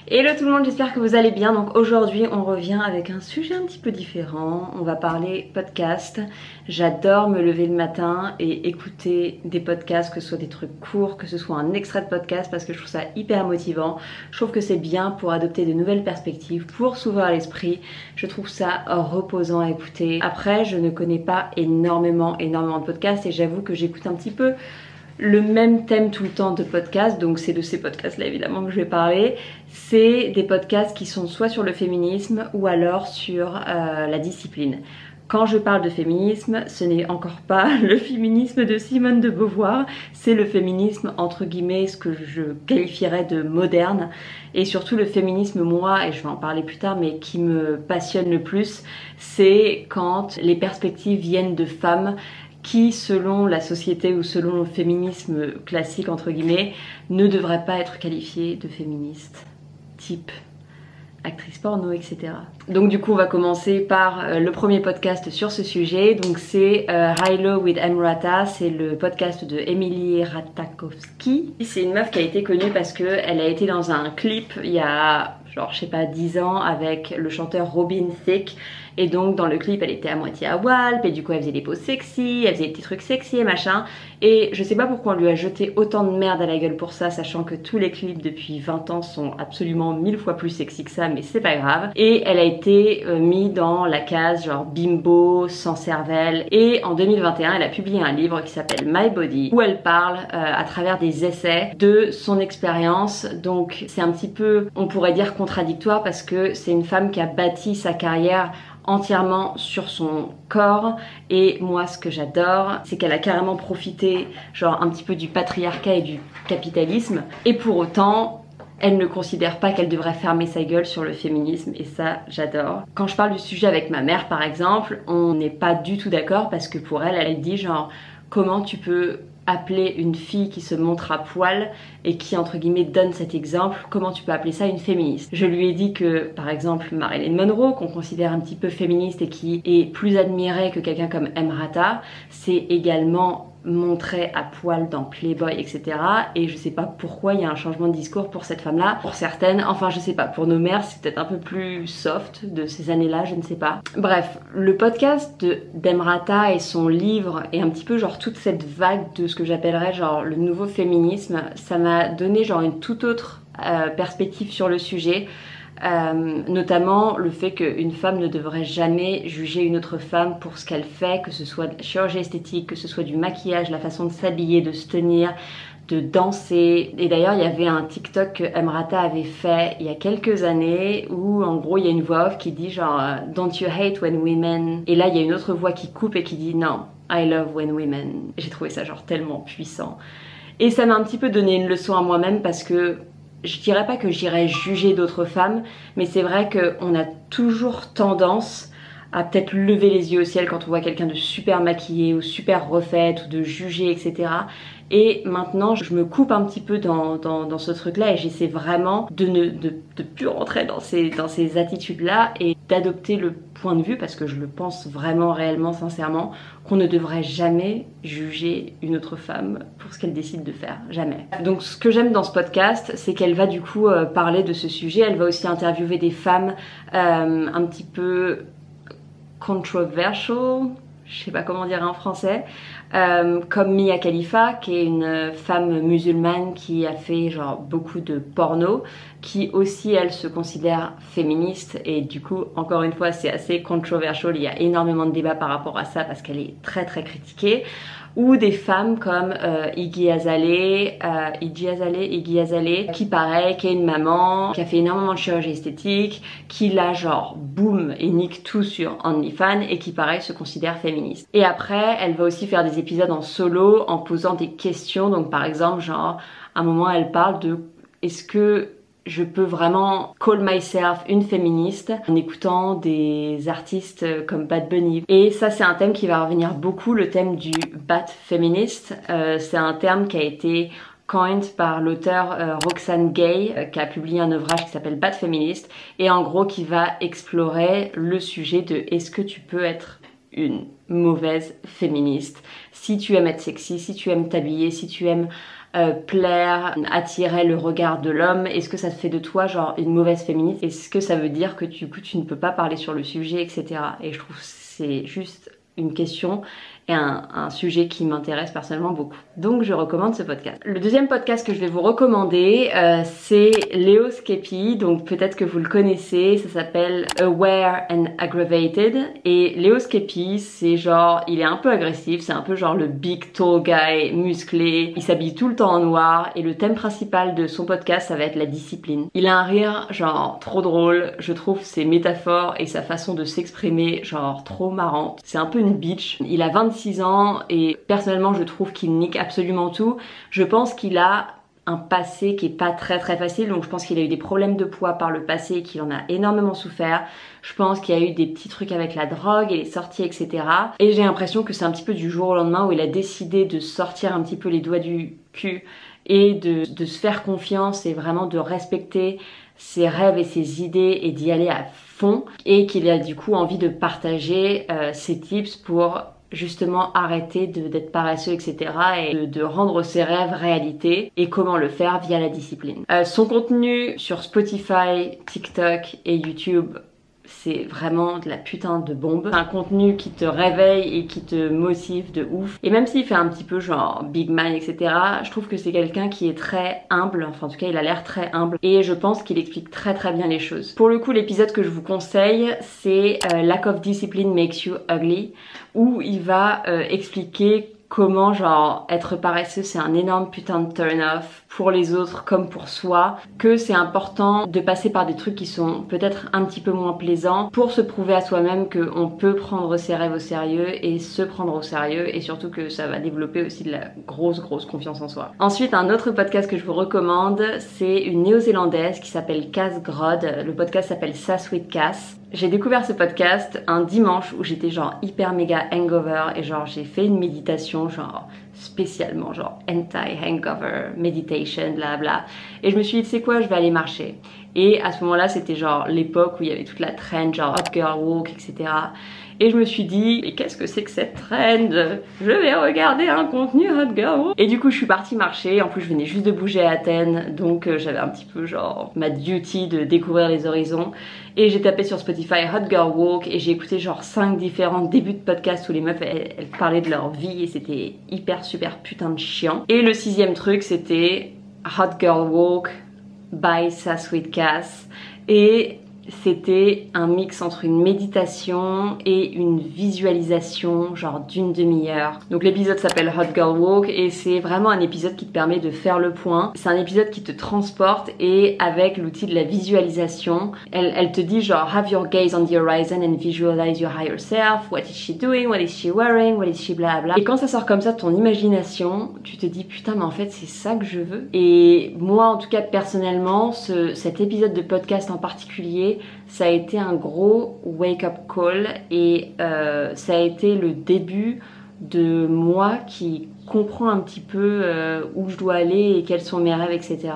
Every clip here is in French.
Hello tout le monde, j'espère que vous allez bien. Donc aujourd'hui on revient avec un sujet un petit peu différent. On va parler podcast. J'adore me lever le matin et écouter des podcasts, que ce soit des trucs courts, que ce soit un extrait de podcast, parce que je trouve ça hyper motivant. Je trouve que c'est bien pour adopter de nouvelles perspectives, pour s'ouvrir l'esprit. Je trouve ça reposant à écouter. Après, je ne connais pas énormément de podcasts et j'avoue que j'écoute un petit peu le même thème tout le temps de podcast, donc c'est de ces podcasts là évidemment que je vais parler. C'est des podcasts qui sont soit sur le féminisme ou alors sur la discipline. Quand je parle de féminisme, ce n'est encore pas le féminisme de Simone de Beauvoir, c'est le féminisme entre guillemets, ce que je qualifierais de moderne, et surtout le féminisme, moi, et je vais en parler plus tard, mais qui me passionne le plus, c'est quand les perspectives viennent de femmes qui, selon la société ou selon le féminisme classique entre guillemets, ne devraient pas être qualifiées de féministes, type actrice porno, etc. Donc du coup on va commencer par le premier podcast sur ce sujet. Donc c'est Hilo with Emrata, c'est le podcast de Emily Ratajkowski. C'est une meuf qui a été connue parce qu'elle a été dans un clip il y a genre je sais pas 10 ans avec le chanteur Robin Thicke. Et donc dans le clip elle était à moitié à Walp et du coup elle faisait des poses sexy, elle faisait des petits trucs sexy et machin. Et je sais pas pourquoi on lui a jeté autant de merde à la gueule pour ça, sachant que tous les clips depuis 20 ans sont absolument 1000 fois plus sexy que ça, mais c'est pas grave. Et elle a été mise dans la case genre bimbo, sans cervelle. Et en 2021 elle a publié un livre qui s'appelle My Body, où elle parle à travers des essais de son expérience. Donc c'est un petit peu, on pourrait dire contradictoire, parce que c'est une femme qui a bâti sa carrière entièrement sur son corps, et moi ce que j'adore c'est qu'elle a carrément profité genre un petit peu du patriarcat et du capitalisme, et pour autant elle ne considère pas qu'elle devrait fermer sa gueule sur le féminisme, et ça j'adore. Quand je parle du sujet avec ma mère par exemple, on n'est pas du tout d'accord, parce que pour elle, elle dit genre comment tu peux appeler une fille qui se montre à poil et qui entre guillemets donne cet exemple, comment tu peux appeler ça une féministe? Je lui ai dit que par exemple Marilyn Monroe, qu'on considère un petit peu féministe et qui est plus admirée que quelqu'un comme Emrata, c'est également montrée à poil dans Playboy, etc. Et je sais pas pourquoi il y a un changement de discours pour cette femme-là. Pour certaines, enfin je sais pas, pour nos mères c'est peut-être un peu plus soft de ces années-là, je ne sais pas. Bref, le podcast d'Emrata et son livre et un petit peu genre toute cette vague de ce que j'appellerais genre le nouveau féminisme, ça m'a donné genre une toute autre perspective sur le sujet. Notamment le fait qu'une femme ne devrait jamais juger une autre femme pour ce qu'elle fait, que ce soit de la chirurgie esthétique, que ce soit du maquillage, la façon de s'habiller, de se tenir, de danser. Et d'ailleurs il y avait un TikTok que Emrata avait fait il y a quelques années où en gros il y a une voix off qui dit genre Don't you hate when women, et là il y a une autre voix qui coupe et qui dit non, I love when women. J'ai trouvé ça genre tellement puissant, et ça m'a un petit peu donné une leçon à moi-même, parce que je dirais pas que j'irais juger d'autres femmes, mais c'est vrai qu'on a toujours tendance à peut-être lever les yeux au ciel quand on voit quelqu'un de super maquillé ou super refaite, ou de juger, etc. Et maintenant je me coupe un petit peu dans ce truc là, et j'essaie vraiment de plus rentrer dans ces attitudes là, et d'adopter le point de vue, parce que je le pense vraiment réellement sincèrement, qu'on ne devrait jamais juger une autre femme pour ce qu'elle décide de faire, jamais. Donc ce que j'aime dans ce podcast, c'est qu'elle va du coup parler de ce sujet. Elle va aussi interviewer des femmes un petit peu controversial, je sais pas comment dire en français, comme Mia Khalifa, qui est une femme musulmane qui a fait genre beaucoup de porno, qui aussi elle se considère féministe, et du coup encore une fois c'est assez controversial, il y a énormément de débats par rapport à ça parce qu'elle est très critiquée. Ou des femmes comme Iggy Azalea, qui pareil, qui est une maman, qui a fait énormément de chirurgie esthétique, qui là genre boum et nique tout sur OnlyFans, et qui pareil se considère féministe. Et après elle va aussi faire des épisodes en solo en posant des questions. Donc par exemple genre à un moment elle parle de est-ce que je peux vraiment call myself une féministe en écoutant des artistes comme Bad Bunny. Et ça c'est un thème qui va revenir beaucoup, le thème du bad féministe. C'est un terme qui a été coined par l'auteur Roxane Gay, qui a publié un ouvrage qui s'appelle Bad Feminist, et en gros qui va explorer le sujet de est-ce que tu peux être une mauvaise féministe si tu aimes être sexy, si tu aimes t'habiller, si tu aimes plaire, attirer le regard de l'homme? Est-ce que ça te fait de toi genre une mauvaise féministe? Est-ce que ça veut dire que du coup tu ne peux pas parler sur le sujet, etc. Et je trouve que c'est juste une question et un sujet qui m'intéresse personnellement beaucoup. Donc je recommande ce podcast. Le deuxième podcast que je vais vous recommander, c'est Leo Skepi, donc peut-être que vous le connaissez, ça s'appelle Aware and Aggravated. Et Leo Skepi, c'est genre, il est un peu agressif, c'est un peu genre le big tall guy musclé, il s'habille tout le temps en noir et le thème principal de son podcast, ça va être la discipline. Il a un rire genre trop drôle, je trouve ses métaphores et sa façon de s'exprimer genre trop marrante. C'est un peu une bitch. Il a 26 ans et personnellement je trouve qu'il nique absolument tout. Je pense qu'il a un passé qui est pas très facile, donc je pense qu'il a eu des problèmes de poids par le passé et qu'il en a énormément souffert. Je pense qu'il y a eu des petits trucs avec la drogue et les sorties, etc. Et j'ai l'impression que c'est un petit peu du jour au lendemain où il a décidé de sortir un petit peu les doigts du cul et de se faire confiance et vraiment de respecter ses rêves et ses idées et d'y aller à fond, et qu'il a du coup envie de partager ses tips pour justement arrêter d'être paresseux, etc. et de rendre ses rêves réalité, et comment le faire via la discipline. Son contenu sur Spotify, TikTok et YouTube, c'est vraiment de la putain de bombe. C'est un contenu qui te réveille et qui te motive de ouf. Et même s'il fait un petit peu genre big man, etc., je trouve que c'est quelqu'un qui est très humble. Enfin, en tout cas, il a l'air très humble. Et je pense qu'il explique très bien les choses. Pour le coup, l'épisode que je vous conseille, c'est Lack of Discipline Makes You Ugly, où il va expliquer comment genre être paresseux c'est un énorme putain de turn off pour les autres comme pour soi, que c'est important de passer par des trucs qui sont peut-être un petit peu moins plaisants pour se prouver à soi-même qu'on peut prendre ses rêves au sérieux et se prendre au sérieux, et surtout que ça va développer aussi de la grosse confiance en soi. Ensuite, un autre podcast que je vous recommande, c'est une néo-zélandaise qui s'appelle Cass Grod. Le podcast s'appelle Sass with Cass. J'ai découvert ce podcast un dimanche où j'étais genre hyper méga hangover et genre j'ai fait une méditation genre spécialement genre anti-hangover meditation blabla, et je me suis dit c'est quoi, je vais aller marcher. Et à ce moment là c'était genre l'époque où il y avait toute la trend genre hot girl walk, etc. Et je me suis dit, mais qu'est-ce que c'est que cette trend? Je vais regarder un contenu hot girl walk. Et du coup je suis partie marcher, en plus je venais juste de bouger à Athènes, donc j'avais un petit peu genre ma duty de découvrir les horizons. Et j'ai tapé sur Spotify Hot Girl Walk et j'ai écouté genre 5 différents débuts de podcast où les meufs elles parlaient de leur vie et c'était hyper super putain de chiant. Et le 6e truc c'était Hot Girl Walk by Sass with Cass, et c'était un mix entre une méditation et une visualisation genre d'une demi-heure. Donc l'épisode s'appelle Hot Girl Walk et c'est vraiment un épisode qui te permet de faire le point. C'est un épisode qui te transporte, et avec l'outil de la visualisation, elle te dit genre have your gaze on the horizon and visualize your higher self, what is she doing, what is she wearing, what is she bla bla. Et quand ça sort comme ça de ton imagination, tu te dis putain mais en fait c'est ça que je veux. Et moi en tout cas personnellement, cet épisode de podcast en particulier, ça a été un gros wake-up call, et ça a été le début de moi qui comprend un petit peu où je dois aller et quels sont mes rêves, etc.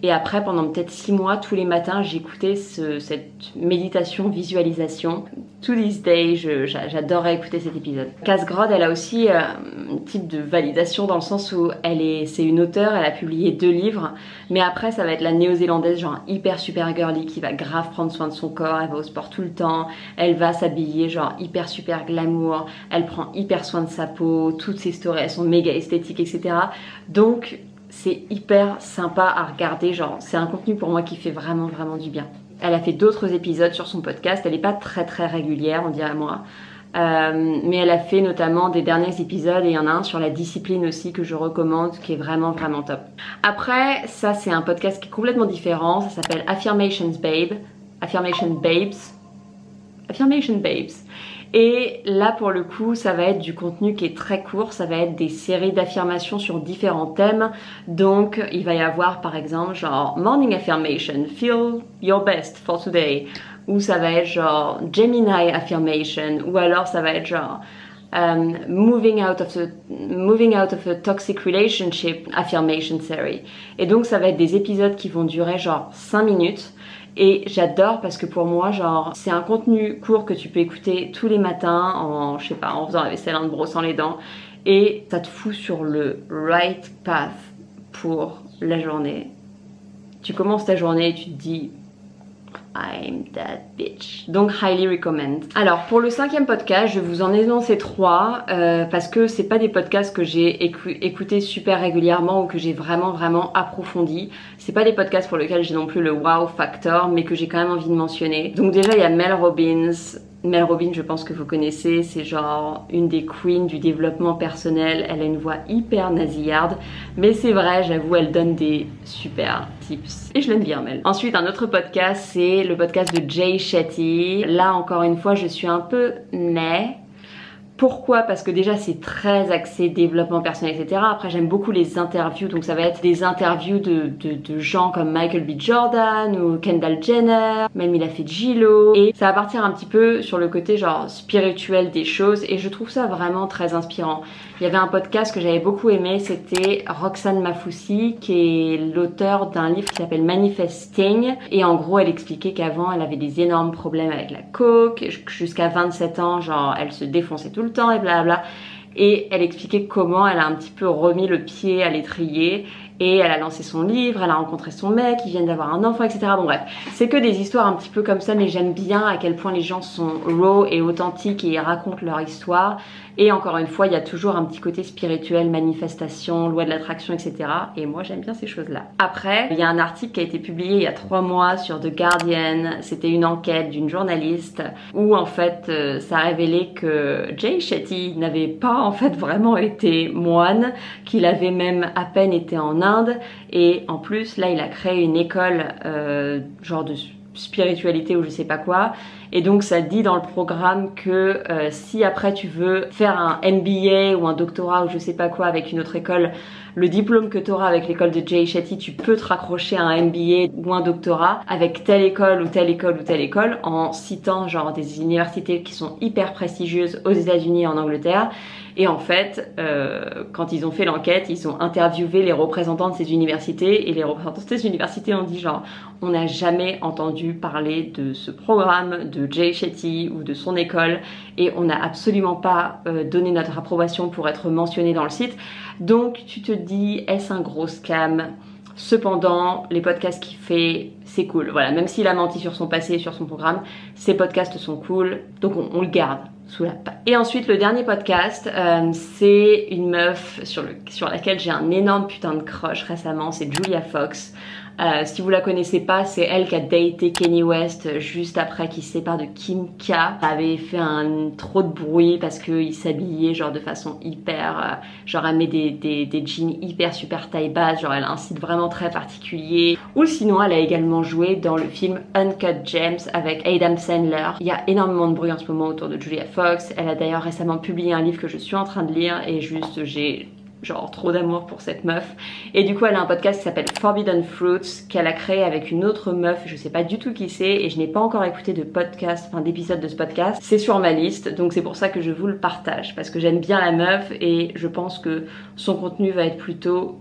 Et après, pendant peut-être 6 mois, tous les matins, j'écoutais cette méditation, visualisation. To this day, j'adorais écouter cet épisode. Cass Grod, elle a aussi un type de validation dans le sens où c'est une auteure, elle a publié 2 livres, mais après, ça va être la néo-zélandaise, genre hyper super girly, qui va grave prendre soin de son corps, elle va au sport tout le temps, elle va s'habiller genre hyper super glamour, elle prend hyper soin de sa peau, toutes ses stories, elles sont méga esthétiques, etc. Donc, c'est hyper sympa à regarder, genre c'est un contenu pour moi qui fait vraiment du bien. Elle a fait d'autres épisodes sur son podcast, elle n'est pas très régulière on dirait moi, mais elle a fait notamment des derniers épisodes, et il y en a un sur la discipline aussi que je recommande, qui est vraiment top. Après ça c'est un podcast qui est complètement différent, ça s'appelle Affirmation Babes. Et là pour le coup ça va être du contenu qui est très court, ça va être des séries d'affirmations sur différents thèmes. Donc il va y avoir par exemple genre Morning Affirmation, Feel your best for today, ou ça va être genre Gemini Affirmation, ou alors ça va être genre moving out of a toxic relationship affirmation series. Et donc ça va être des épisodes qui vont durer genre 5 minutes. Et j'adore parce que pour moi genre c'est un contenu court que tu peux écouter tous les matins en je sais pas en faisant la vaisselle, en te brossant les dents, et ça te fout sur le right path pour la journée. Tu commences ta journée et tu te dis I'm that bitch. Donc highly recommend. Alors pour le 5e podcast, je vous en ai lancé 3 parce que c'est pas des podcasts que j'ai écoutés super régulièrement ou que j'ai vraiment approfondi. C'est pas des podcasts pour lesquels j'ai non plus le wow factor, mais que j'ai quand même envie de mentionner. Donc déjà il y a Mel Robbins. Mel Robbins, je pense que vous connaissez, c'est genre une des queens du développement personnel. Elle a une voix hyper nasillarde, mais c'est vrai, j'avoue, elle donne des super tips. Et je l'aime bien, Mel. Ensuite, un autre podcast, c'est le podcast de Jay Shetty. Là, encore une fois, je suis un peu mais. Pourquoi? Parce que déjà c'est très axé développement personnel, etc. Après j'aime beaucoup les interviews, donc ça va être des interviews de gens comme Michael B. Jordan ou Kendall Jenner, même il a fait J-Lo, et ça va partir un petit peu sur le côté genre spirituel des choses, et je trouve ça vraiment très inspirant. Il y avait un podcast que j'avais beaucoup aimé, c'était Roxane Mafoussi, qui est l'auteur d'un livre qui s'appelle Manifesting, et en gros elle expliquait qu'avant elle avait des énormes problèmes avec la coke, jusqu'à 27 ans, genre elle se défonçait tout le temps et blablabla, et elle expliquait comment elle a un petit peu remis le pied à l'étrier et elle a lancé son livre, elle a rencontré son mec, ils viennent d'avoir un enfant, etc. Bon bref, c'est que des histoires un petit peu comme ça, mais j'aime bien à quel point les gens sont raw et authentiques et racontent leur histoire. Et encore une fois, il y a toujours un petit côté spirituel, manifestation, loi de l'attraction, etc. Et moi, j'aime bien ces choses-là. Après, il y a un article qui a été publié il y a 3 mois sur The Guardian. C'était une enquête d'une journaliste où en fait, ça révélait que Jay Shetty n'avait pas en fait vraiment été moine, qu'il avait même à peine été en Inde. Et en plus, là, il a créé une école genre de spiritualité ou je sais pas quoi. Et donc ça dit dans le programme que si après tu veux faire un MBA ou un doctorat ou je sais pas quoi avec une autre école, le diplôme que tu auras avec l'école de Jay Shetty, tu peux te raccrocher à un MBA ou un doctorat avec telle école ou telle école ou telle école, en citant genre des universités qui sont hyper prestigieuses aux États-Unis et en Angleterre. Et en fait, quand ils ont fait l'enquête, ils ont interviewé les représentants de ces universités, et les représentants de ces universités ont dit genre on n'a jamais entendu parler de ce programme de Jay Shetty ou de son école, et on n'a absolument pas donné notre approbation pour être mentionné dans le site. Donc tu te dis, est-ce un gros scam? Cependant, les podcasts qu'il fait, c'est cool. Voilà, même s'il a menti sur son passé et sur son programme, ses podcasts sont cool, donc on le garde sous la patte. Et ensuite, le dernier podcast, c'est une meuf sur laquelle j'ai un énorme putain de crush récemment, c'est Julia Fox. Si vous la connaissez pas, c'est elle qui a daté Kanye West juste après qu'il se sépare de Kim K. Elle avait fait trop de bruit parce qu'il s'habillait genre de façon hyper... genre elle met des jeans hyper super taille basse, genre elle a un style vraiment très particulier. Ou sinon elle a également joué dans le film Uncut Gems avec Adam Sandler. Il y a énormément de bruit en ce moment autour de Julia Fox. Elle a d'ailleurs récemment publié un livre que je suis en train de lire et juste j'ai... genre trop d'amour pour cette meuf. Et du coup elle a un podcast qui s'appelle Forbidden Fruits, qu'elle a créé avec une autre meuf, je sais pas du tout qui c'est, et je n'ai pas encore écouté de podcast, enfin d'épisode de ce podcast. C'est sur ma liste, donc c'est pour ça que je vous le partage, parce que j'aime bien la meuf et je pense que son contenu va être plutôt,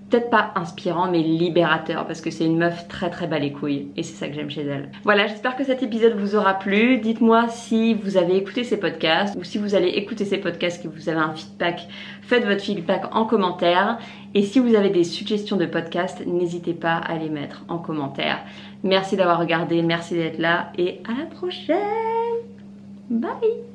peut-être pas inspirant, mais libérateur, parce que c'est une meuf très bas les couilles, et c'est ça que j'aime chez elle. Voilà, j'espère que cet épisode vous aura plu. Dites-moi si vous avez écouté ces podcasts, ou si vous allez écouter ces podcasts, que vous avez un feedback, faites votre feedback en commentaire. Et si vous avez des suggestions de podcasts, n'hésitez pas à les mettre en commentaire. Merci d'avoir regardé, merci d'être là, et à la prochaine. Bye.